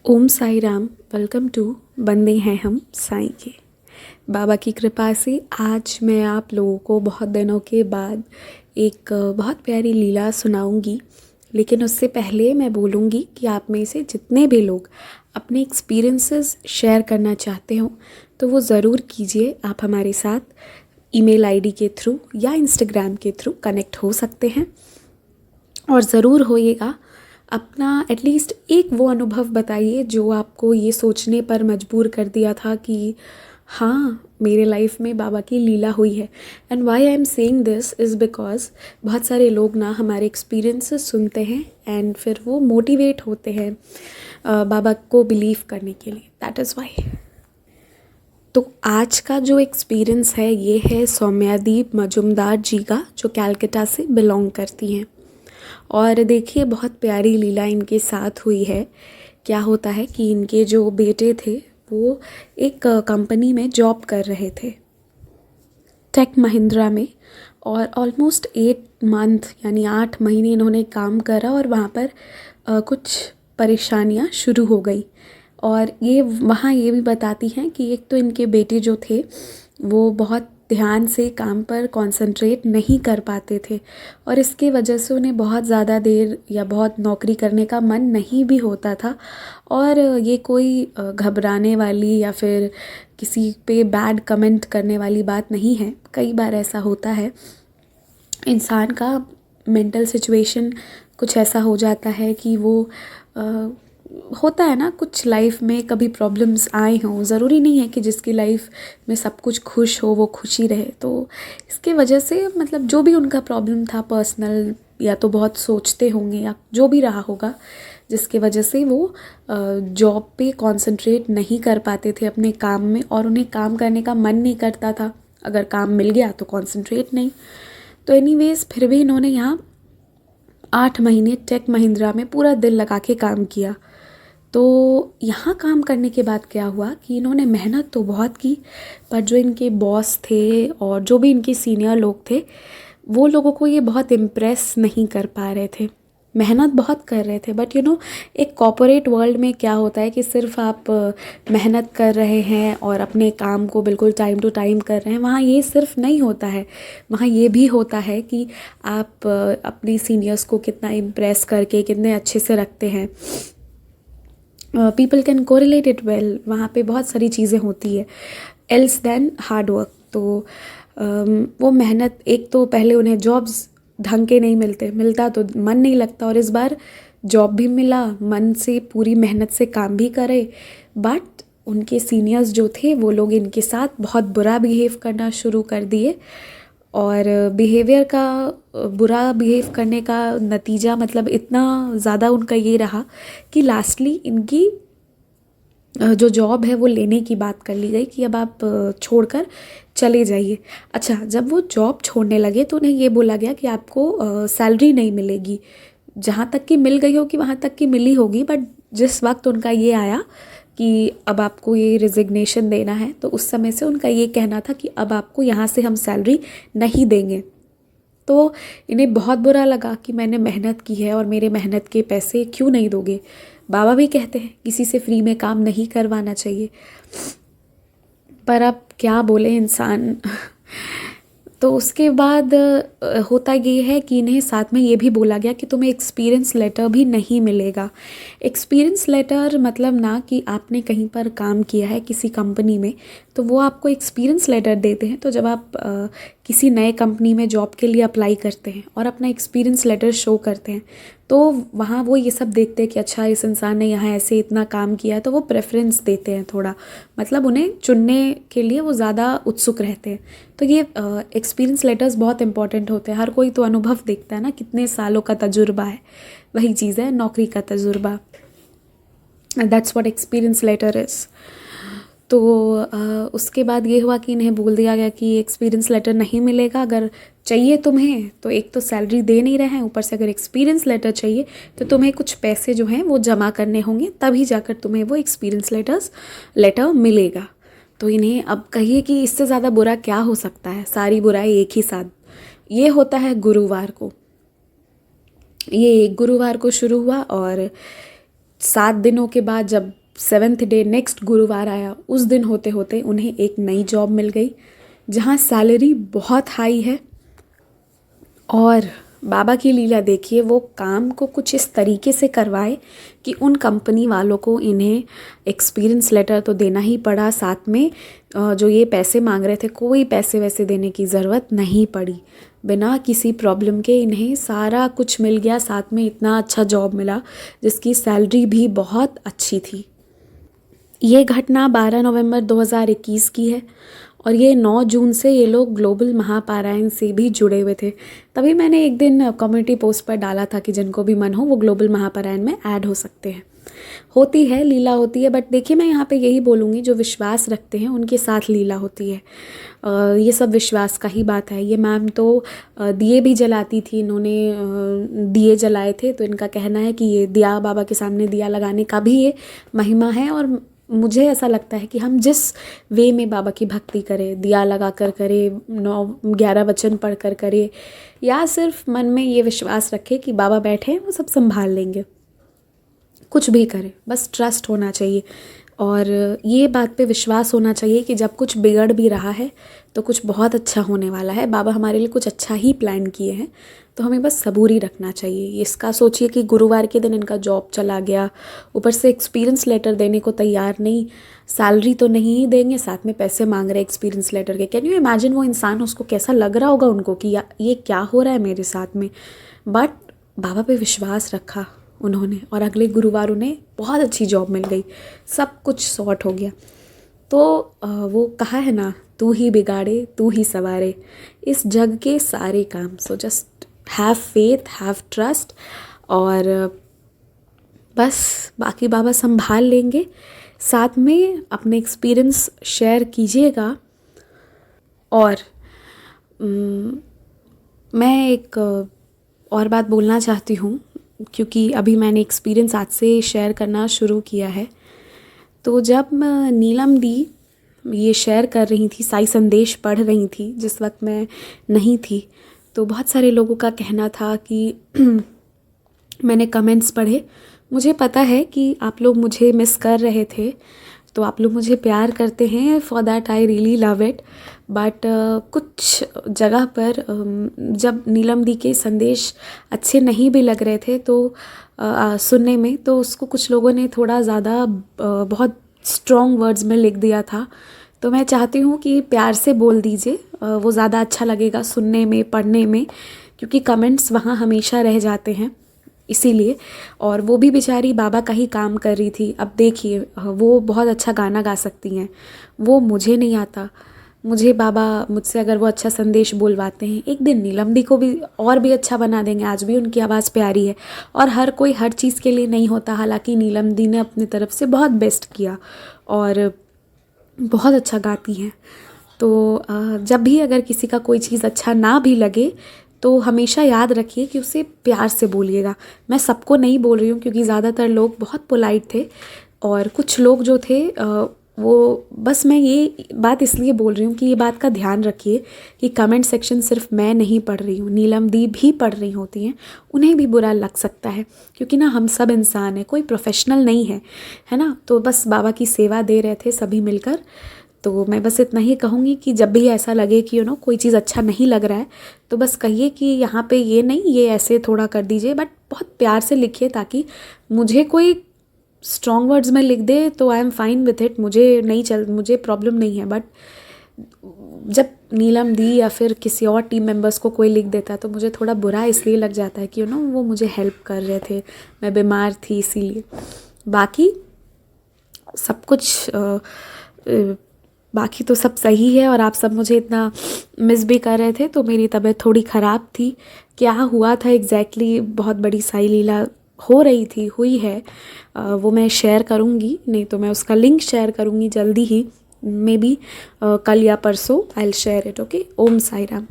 Om Sai Ram. Welcome to बंदे हैं हम साईं के। बाबा की कृपा से आज मैं आप लोगों को बहुत दिनों के बाद एक बहुत प्यारी लीला सुनाऊंगी। लेकिन उससे पहले मैं बोलूँगी कि आप में से जितने भी लोग अपने एक्सपीरियंसेस शेयर करना चाहते हो तो वो ज़रूर कीजिए। आप हमारे साथ ईमेल आईडी के थ्रू या इंस्टाग्राम के थ्रू कनेक्ट हो सकते हैं और ज़रूर होइएगा अपना एटलीस्ट एक वो अनुभव बताइए जो आपको ये सोचने पर मजबूर कर दिया था कि हाँ, मेरे लाइफ में बाबा की लीला हुई है। And why I am saying this is because बहुत सारे लोग ना हमारे एक्सपीरियंसेस सुनते हैं एंड फिर वो मोटिवेट होते हैं बाबा को बिलीव करने के लिए। That is why. तो आज का जो एक्सपीरियंस है ये है सौम्यादीप मजुमदार जी का, जो कैलकटा से बिलोंग करती हैं। और देखिए बहुत प्यारी लीला इनके साथ हुई है। क्या होता है कि इनके जो बेटे थे वो एक कंपनी में जॉब कर रहे थे, टेक महिंद्रा में। और ऑलमोस्ट 8 मंथ यानी 8 महीने इन्होंने काम करा और वहाँ पर कुछ परेशानियाँ शुरू हो गई। और ये वहाँ ये भी बताती हैं कि एक तो इनके बेटे जो थे वो बहुत ध्यान से काम पर कंसंट्रेट नहीं कर पाते थे और इसके वजह से उन्हें बहुत ज़्यादा देर या बहुत नौकरी करने का मन नहीं भी होता था। और ये कोई घबराने वाली या फिर किसी पे बैड कमेंट करने वाली बात नहीं है। कई बार ऐसा होता है, इंसान का मेंटल सिचुएशन कुछ ऐसा हो जाता है कि वो होता है ना, कुछ लाइफ में कभी प्रॉब्लम्स आए हों। ज़रूरी नहीं है कि जिसकी लाइफ में सब कुछ खुश हो वो खुशी रहे। तो इसके वजह से मतलब जो भी उनका प्रॉब्लम था पर्सनल, या तो बहुत सोचते होंगे या जो भी रहा होगा जिसके वजह से वो जॉब पे कंसंट्रेट नहीं कर पाते थे अपने काम में, और उन्हें काम करने का मन नहीं करता था। अगर काम मिल गया तो कंसंट्रेट नहीं। तो एनीवेज फिर भी इन्होंने यहाँ 8 महीने टेक महिंद्रा में पूरा दिल लगा के काम किया। तो यहाँ काम करने के बाद क्या हुआ कि इन्होंने मेहनत तो बहुत की, पर जो इनके बॉस थे और जो भी इनके सीनियर लोग थे वो लोगों को ये बहुत इम्प्रेस नहीं कर पा रहे थे। मेहनत बहुत कर रहे थे बट एक कॉर्पोरेट वर्ल्ड में क्या होता है कि सिर्फ आप मेहनत कर रहे हैं और अपने काम को बिल्कुल टाइम टू टाइम कर रहे हैं, वहाँ ये सिर्फ नहीं होता है। वहाँ ये भी होता है कि आप अपने सीनियर्स को कितना इम्प्रेस करके कितने अच्छे से रखते हैं। People can correlate it well. वहाँ पे बहुत सारी चीज़ें होती है एल्स देन हार्ड वर्क। तो वो मेहनत, एक तो पहले उन्हें जॉब्स ढंग के नहीं मिलता तो मन नहीं लगता, और इस बार जॉब भी मिला, मन से पूरी मेहनत से काम भी करे, बट उनके सीनियर्स जो थे वो लोग इनके साथ बहुत बुरा बिहेव करना शुरू कर दिए। और बिहेवियर का बुरा बिहेव करने का नतीजा मतलब इतना ज़्यादा उनका ये रहा कि लास्टली इनकी जो जॉब है वो लेने की बात कर ली गई कि अब आप छोड़कर चले जाइए। अच्छा, जब वो जॉब छोड़ने लगे तो उन्हें ये बोला गया कि आपको सैलरी नहीं मिलेगी। जहाँ तक कि मिल गई होगी वहाँ तक कि मिली होगी, बट जिस वक्त उनका ये आया कि अब आपको ये रिजिग्नेशन देना है तो उस समय से उनका ये कहना था कि अब आपको यहाँ से हम सैलरी नहीं देंगे। तो इन्हें बहुत बुरा लगा कि मैंने मेहनत की है और मेरे मेहनत के पैसे क्यों नहीं दोगे। बाबा भी कहते हैं किसी से फ्री में काम नहीं करवाना चाहिए, पर अब क्या बोले इंसान। तो उसके बाद होता ये है कि इन्हें साथ में ये भी बोला गया कि तुम्हें एक्सपीरियंस लेटर भी नहीं मिलेगा। एक्सपीरियंस लेटर मतलब ना कि आपने कहीं पर काम किया है किसी कंपनी में तो वो आपको एक्सपीरियंस लेटर देते हैं। तो जब आप किसी नए कंपनी में जॉब के लिए अप्लाई करते हैं और अपना एक्सपीरियंस लेटर शो करते हैं तो वहाँ वो ये सब देखते हैं कि अच्छा इस इंसान ने यहाँ ऐसे इतना काम किया है, तो वो प्रेफरेंस देते हैं थोड़ा, मतलब उन्हें चुनने के लिए वो ज़्यादा उत्सुक रहते हैं। तो ये एक्सपीरियंस लेटर्स बहुत इंपॉर्टेंट होते हैं। हर कोई तो अनुभव देखता है ना, कितने सालों का तजुर्बा है, वही चीज़ है नौकरी का तजुर्बा। That's what experience letter is. तो उसके बाद ये हुआ कि इन्हें बोल दिया गया कि एक्सपीरियंस लेटर नहीं मिलेगा। अगर चाहिए तुम्हें तो एक तो सैलरी दे नहीं रहे हैं, ऊपर से अगर एक्सपीरियंस लेटर चाहिए तो तुम्हें कुछ पैसे जो हैं वो जमा करने होंगे, तभी जाकर तुम्हें वो एक्सपीरियंस लेटर मिलेगा। तो इन्हें अब कहिए कि इससे ज़्यादा बुरा क्या हो सकता है। सारी बुराई एक ही साथ। ये होता है गुरुवार को, ये गुरुवार को शुरू हुआ और 7 दिनों के बाद जब 7th डे नेक्स्ट गुरुवार आया, उस दिन होते होते उन्हें एक नई जॉब मिल गई जहाँ सैलरी बहुत हाई है। और बाबा की लीला देखिए, वो काम को कुछ इस तरीके से करवाए कि उन कंपनी वालों को इन्हें एक्सपीरियंस लेटर तो देना ही पड़ा, साथ में जो ये पैसे मांग रहे थे कोई पैसे वैसे देने की ज़रूरत नहीं पड़ी। बिना किसी प्रॉब्लम के इन्हें सारा कुछ मिल गया, साथ में इतना अच्छा जॉब मिला जिसकी सैलरी भी बहुत अच्छी थी। ये घटना 12 नवंबर 2021 की है और ये 9 जून से ये लोग ग्लोबल महापारायण से भी जुड़े हुए थे। तभी मैंने एक दिन कम्युनिटी पोस्ट पर डाला था कि जिनको भी मन हो वो ग्लोबल महापारायण में ऐड हो सकते हैं। होती है लीला, होती है, बट देखिए मैं यहाँ पे यही बोलूँगी, जो विश्वास रखते हैं उनके साथ लीला होती है। ये सब विश्वास का ही बात है। ये मैम तो दिए भी जलाती थी, इन्होंने दिए जलाए थे, तो इनका कहना है कि ये दिया, बाबा के सामने दिया लगाने का भी ये महिमा है। और मुझे ऐसा लगता है कि हम जिस वे में बाबा की भक्ति करें, दिया लगा कर करें, 9-11 वचन पढ़ कर करें, या सिर्फ मन में ये विश्वास रखें कि बाबा बैठे हैं वो सब संभाल लेंगे, कुछ भी करें, बस ट्रस्ट होना चाहिए। और ये बात पे विश्वास होना चाहिए कि जब कुछ बिगड़ भी रहा है तो कुछ बहुत अच्छा होने वाला है। बाबा हमारे लिए कुछ अच्छा ही प्लान किए हैं, तो हमें बस सबूरी रखना चाहिए। इसका सोचिए कि गुरुवार के दिन इनका जॉब चला गया, ऊपर से एक्सपीरियंस लेटर देने को तैयार नहीं, सैलरी तो नहीं ही देंगे, साथ में पैसे मांग रहे एक्सपीरियंस लेटर के। कैन यू इमेजिन वो इंसान, उसको कैसा लग रहा होगा उनको कि ये क्या हो रहा है मेरे साथ में। बट बाबा पे विश्वास रखा उन्होंने और अगले गुरुवार उन्हें बहुत अच्छी जॉब मिल गई, सब कुछ सॉर्ट हो गया। तो वो कहा है ना, तू ही बिगाड़े तू ही सवारे इस जग के सारे काम। So just have faith, have trust, और बस बाकी बाबा संभाल लेंगे। साथ में अपने एक्सपीरियंस शेयर कीजिएगा। और मैं एक और बात बोलना चाहती हूँ, क्योंकि अभी मैंने एक्सपीरियंस आज से शेयर करना शुरू किया है। तो जब नीलम दी ये शेयर कर रही थी, साई संदेश पढ़ रही थी, जिस वक्त मैं नहीं थी, तो बहुत सारे लोगों का कहना था कि मैंने कमेंट्स पढ़े, मुझे पता है कि आप लोग मुझे मिस कर रहे थे, तो आप लोग मुझे प्यार करते हैं, for that I really love it. But कुछ जगह पर जब नीलम दी के संदेश अच्छे नहीं भी लग रहे थे तो सुनने में, तो उसको कुछ लोगों ने थोड़ा ज़्यादा बहुत स्ट्रॉन्ग वर्ड्स में लिख दिया था। तो मैं चाहती हूँ कि प्यार से बोल दीजिए, वो ज़्यादा अच्छा लगेगा सुनने में, पढ़ने में, क्योंकि कमेंट्स वहाँ हमेशा रह जाते हैं, इसीलिए। और वो भी बेचारी बाबा का ही काम कर रही थी। अब देखिए, वो बहुत अच्छा गाना गा सकती हैं, वो मुझे नहीं आता। मुझे बाबा मुझसे अगर वो अच्छा संदेश बोलवाते हैं, एक दिन नीलम दी को भी और भी अच्छा बना देंगे। आज भी उनकी आवाज़ प्यारी है, और हर कोई हर चीज़ के लिए नहीं होता। हालांकि नीलम दी ने अपनी तरफ से बहुत बेस्ट किया और बहुत अच्छा गाती हैं। तो जब भी अगर किसी का कोई चीज़ अच्छा ना भी लगे तो हमेशा याद रखिए कि उसे प्यार से बोलिएगा। मैं सबको नहीं बोल रही हूँ, क्योंकि ज़्यादातर लोग बहुत पोलाइट थे, और कुछ लोग जो थे वो बस, मैं ये बात इसलिए बोल रही हूँ कि ये बात का ध्यान रखिए कि कमेंट सेक्शन सिर्फ मैं नहीं पढ़ रही हूँ, नीलम दी भी पढ़ रही होती हैं, उन्हें भी बुरा लग सकता है, क्योंकि ना हम सब इंसान हैं, कोई प्रोफेशनल नहीं है, है ना। तो बस बाबा की सेवा दे रहे थे सभी मिलकर। तो मैं बस इतना ही कहूँगी कि जब भी ऐसा लगे कि कोई चीज़ अच्छा नहीं लग रहा है, तो बस कहिए कि यहाँ पे ये नहीं, ये ऐसे थोड़ा कर दीजिए, बट बहुत प्यार से लिखिए, ताकि मुझे कोई स्ट्रॉन्ग वर्ड्स में लिख दे तो I am fine with it, मुझे प्रॉब्लम नहीं है। बट जब नीलम दी या फिर किसी और टीम मेंबर्स को कोई लिख देता है तो मुझे थोड़ा बुरा इसलिए लग जाता है कि वो मुझे हेल्प कर रहे थे, मैं बीमार थी इसीलिए। बाकी सब कुछ बाकी तो सब सही है, और आप सब मुझे इतना मिस भी कर रहे थे, तो मेरी तबीयत थोड़ी ख़राब थी। क्या हुआ था एग्जैक्टली, बहुत बड़ी साई लीला हो रही थी, हुई है, वो मैं शेयर करूँगी, नहीं तो मैं उसका लिंक शेयर करूँगी जल्दी ही, मे बी कल या परसों I will share it. Okay, Om Sai Ram.